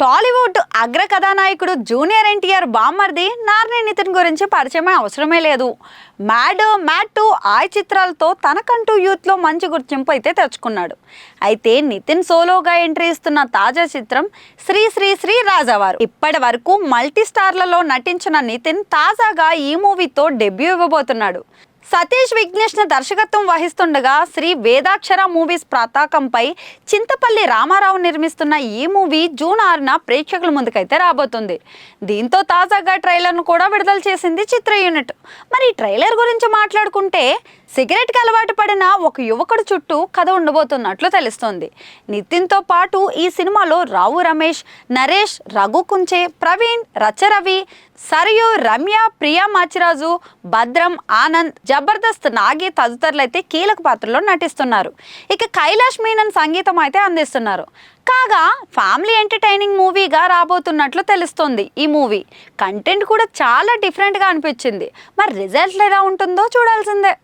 టాలీవుడ్ అగ్ర కథానాయకుడు జూనియర్ ఎన్టీఆర్ బామ్మర్ది నార్ని నితిన్ గురించి పరిచయమే అవసరమే లేదు. మ్యాడ్ 2 ఆయ్ చిత్రాలతో తనకంటూ యూత్లో మంచి గుర్తింపు అయితే తెచ్చుకున్నాడు. అయితే నితిన్ సోలోగా ఎంట్రీ ఇస్తున్న తాజా చిత్రం శ్రీ శ్రీ శ్రీ రాజావారు. ఇప్పటి వరకు మల్టీ స్టార్లలో నటించిన నితిన్ తాజాగా ఈ మూవీతో డెబ్యూ ఇవ్వబోతున్నాడు. సతీష్ విఘ్నేష్ దర్శకత్వం వహిస్తుండగా శ్రీ వేదాక్షర మూవీస్ పతాకంపై చింతపల్లి రామారావు నిర్మిస్తున్న ఈ మూవీ జూన్ 6న ప్రేక్షకుల ముందుకైతే రాబోతుంది. దీంతో తాజాగా ట్రైలర్ను కూడా విడుదల చేసింది చిత్ర యూనిట్. మరి ఈ ట్రైలర్ గురించి మాట్లాడుకుంటే సిగరెట్కి అలవాటు పడిన ఒక యువకుడు చుట్టూ కథ ఉండబోతున్నట్లు తెలుస్తోంది. నితిన్తో పాటు ఈ సినిమాలో రావు రమేష్, నరేష్, రఘు కుంచే, ప్రవీణ్, రచరవి, సరియు, రమ్య, ప్రియా మాచిరాజు, భద్రం, ఆనంద్, జబర్దస్త్ నాగి తదితరులైతే కీలక పాత్రలో నటిస్తున్నారు. ఇక కైలాష్ మీనన్ సంగీతం అయితే అందిస్తున్నారు. కాగా ఫ్యామిలీ ఎంటర్టైనింగ్ మూవీగా రాబోతున్నట్లు తెలుస్తోంది. ఈ మూవీ కంటెంట్ కూడా చాలా డిఫరెంట్గా అనిపించింది. మరి రిజల్ట్ ఎలా ఉంటుందో చూడాల్సిందే.